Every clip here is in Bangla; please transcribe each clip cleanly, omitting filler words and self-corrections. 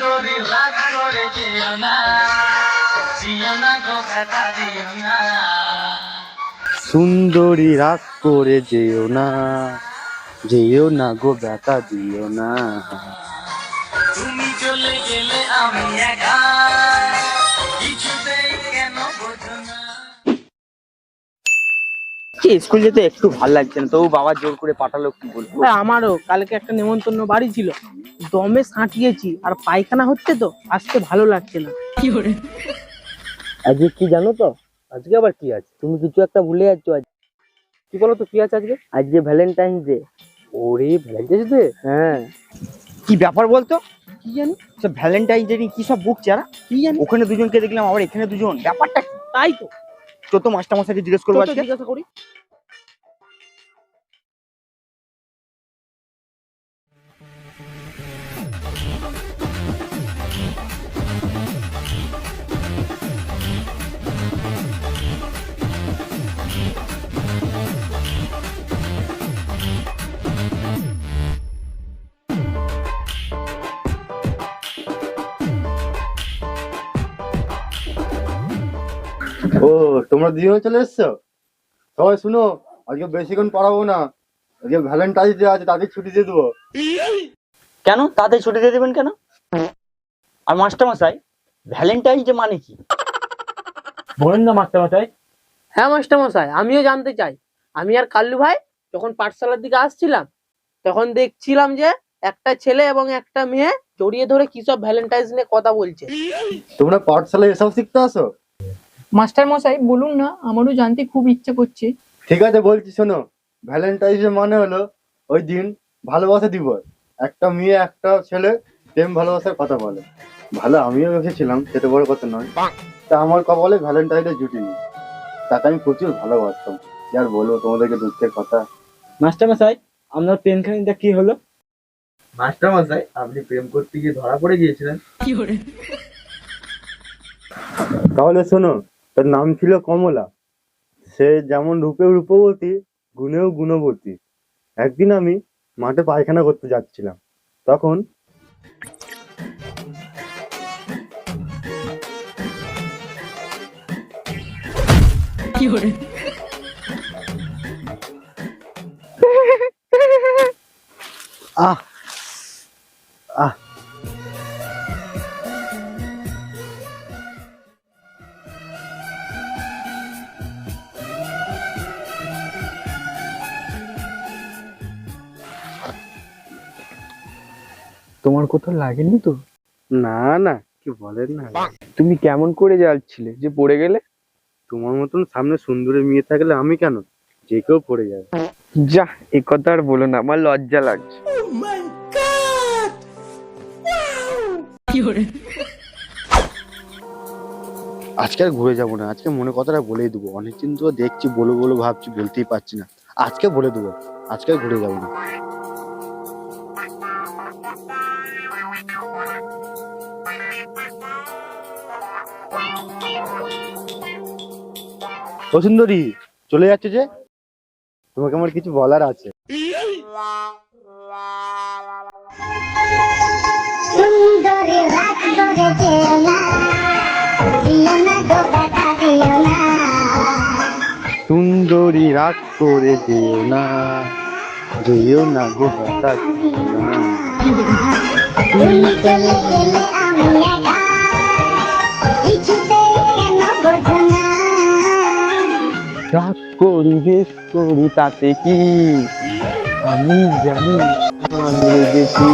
সুন্দরী রাগ করে যেও না, দিও না গো ব্যথা দিও না। সুন্দরী রাগ করে যেও না, যেও না গো ব্যথা দিও না। তুমি চলে গেলে আমি একা, কিছুতেই কেন বোঝো না। স্কুল যেতে একটু ভালো লাগছে না, তবু বাবা জোর করে পাঠালো, কি বলবো। আমারও কালকে একটা নেমন্তন্ন বাড়ি ছিল, দমে সাঁটিয়েছি আর পায়খানা হচ্ছে তো, আজকে ভালো লাগছে না। আজকে কি জানো তো? আজকে আবার কি আছে? তুমি কিছু একটা ভুলে যাচ্ছ। আজ কি বলো তো, কি আছে আজকে? আজকে ভ্যালেন্টাইন্স ডে। ওরে ভ্যালেন্টাইন্স ডে? হ্যাঁ। কি ব্যাপার বলতো? কি জানি সব ভ্যালেন্টাইন্স ডে কি সব বুকছে আর কি জানি ওখানে দুজনকে দেখলাম, আবার এখানে দুজন, ব্যাপারটা কি? তাই তো, তো মাস্টার মশাইকে জিজ্ঞেস করবো আজকে। জিজ্ঞাসা করি। ও, তোমরা দুজন চলে এসছো? সবাই শুনো, আজকে বেশিক্ষণ পড়াবো না, আজকে ভ্যালেন্টাইন্স ডে আছে, তাদের ছুটি দিয়ে দেবো। কেন তাদের ছুটি দিয়ে দেবেন কেন? আর মাস্টার মশাই, ভ্যালেন্টাইন্স ডে মানে কি বলেন না মাস্টার মশাই? হ্যাঁ মাস্টার মশাই, আমিও জানতে চাই। আমি আর কাল্লু ভাই যখন পাঠশালার দিকে আসছিলাম, তখন দেখছিলাম যে একটা ছেলে এবং একটা মেয়ে জড়িয়ে ধরে কি সব ভ্যালেন্টাইন্স নিয়ে কথা বলছে। তোমরা পাঠশালায় এসব শিখতে আসো? মাস্টার মশাই বলুন না, আমারও জানতে খুব ইচ্ছে করছে। ঠিক আছে, বলছি শোনো। ভ্যালেন্টাইন্স ডে মানে হলো ওই দিন ভালোবাসা দিবস। একটা মেয়ে একটা ছেলে প্রেম ভালোবাসার কথা বলে। ভালো, আমিও এসেছিলাম, সেটা বড় কথা নয়। তা আমার কপালে ভ্যালেন্টাইন্স ডে জুটিনি, তাকে আমি প্রচুর ভালোবাসতাম। কি আর বলবো তোমাদেরকে দুঃখের কথা। মাস্টার মশাই, আপনার প্রেমখানিটা কি হলো? মাস্টার মশাই, আপনি প্রেম করতে গিয়ে ধরা পড়ে গিয়েছিলেন। তাহলে শোনো, তার নাম ছিল কমলা। সে যেমন রূপে রূপবতী, গুণেও গুণবতী। একদিন আমি মাঠে পায়খানা করতে যাচ্ছিলাম, তখন আহ আহ তোমার কোথাও লাগেনি তো? না না, কি বলেন না। তুমি কেমন করে যাচ্ছিলে যে পড়ে গেলে? তোমার মতন সামনে সুন্দরী মেয়ে থাকলে আমি কেন, যে কেউ পড়ে যাবে। যা, এ কথা আর বলো না, আমার লজ্জা লাগছে। আজকে আর ঘুরে যাবো না, আজকে মনে কথাটা বলেই দেবো। অনেকদিন তো দেখছি, বলো বলো ভাবছি, বলতেই পারছি না। আজকে বলে দেবো, আজকে আর ঘুরে যাবো না। ও সুন্দরী, চলে যাচ্ছে যে? তোমাকে আমার কিছু বলার আছে। সুন্দরী রাগ করে যেও না, দিও না গো ব্যথা দিও না। সুন্দরী রাগ করে যেও না, যেও না গো ব্যথা দিও না। তুমি চলে গেলে আমি একা, কিছুতেই কেন বোঝো না। রাগ করি বেশ করি তাতে কি, আমি জানি আমি রেগেছি।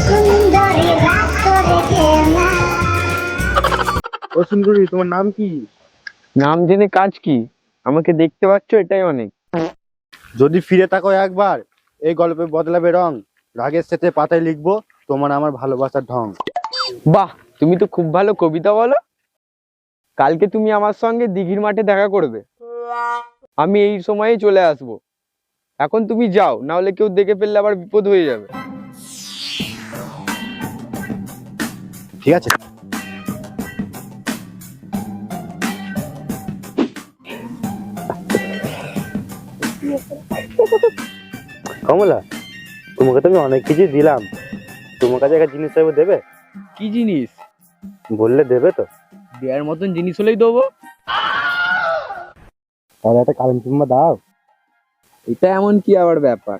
সুন্দরী রাগ করে যেও না। ও সুন্দরী, তোমার নাম কি? নাম জেনে কাজ কি? আমাকে দেখতে পাচ্ছ, এটাই অনেক। যদি ফিরে তাকো একবার, এই গল্পে বদলাবে রং। রাগের সাথে পাতায় লিখবো তোমার আমার ভালোবাসার ঢং। বাহ, তুমি তো খুব ভালো কবিতা বলো। কালকে তুমি আমার সঙ্গে দিঘির মাঠে দেখা করবে, আমি এই সময়ে চলে আসব। এখন তুমি যাও, না হলে কেউ দেখে ফেললে আবার বিপদ হয়ে যাবে। ঠিক আছে। কমলা, তোমাকে তো আমি অনেক কিছু দিলাম, তোমার কাছে একটা জিনিস চাইবো, দেবে? কি জিনিস? বললে দেবে তো? দেওয়ার মতন জিনিস হলেই দেবো। তাহলে একটা কারেন্ট চুম্মা দাও। এটা এমন কি আবার ব্যাপার?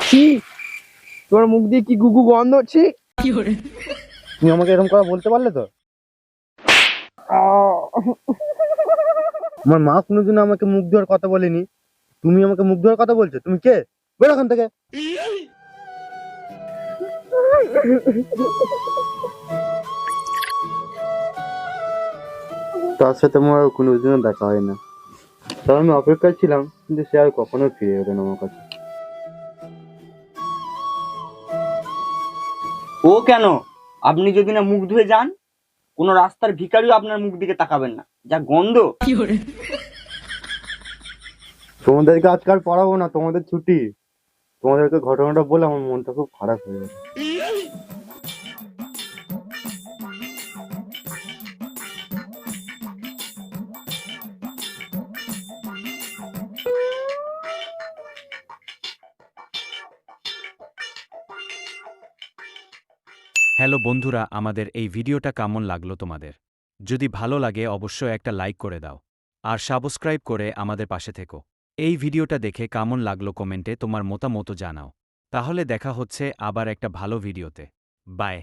ছি, তোমার মুখ দিয়ে কি গুগু গন্ধ হচ্ছে? তুমি আমাকে এরকম কথা বলতে পারলে তো? আমার মা কোনোদিন আমাকে মুখ ধোয়ার কথা বলেনি, তুমি আমাকে মুখ ধোয়ার কথা বলছো? তুমি কে? বেরো এখান থেকে। তার সাথে আমার কোনোদিনও দেখা হয় না, তাই আমি অপেক্ষায় ছিলাম, কিন্তু সে আর কখনো ফিরে এলো না আমার কাছে। ও কেন? আপনি যদি না মুখ ধুয়ে যান, কোনো রাস্তার ভিখারিও আপনার মুখ দিকে তাকাবেন না, যা গন্ধ। তোমাদেরকে আজকাল পড়াবো না, তোমাদের ছুটি। তোমাদেরকে ঘটনাটা বলে আমার মনটা খুব খারাপ হয়ে গেছে। হ্যালো বন্ধুরা, আমাদের এই ভিডিওটা কেমন লাগলো তোমাদের? যদি ভালো লাগে অবশ্যই একটা লাইক করে দাও আর সাবস্ক্রাইব করে আমাদের পাশে থেকো। এই ভিডিওটা দেখে কেমন লাগলো কমেন্টে তোমার মতামত জানাও। তাহলে দেখা হচ্ছে আবার একটা ভালো ভিডিওতে। বাই।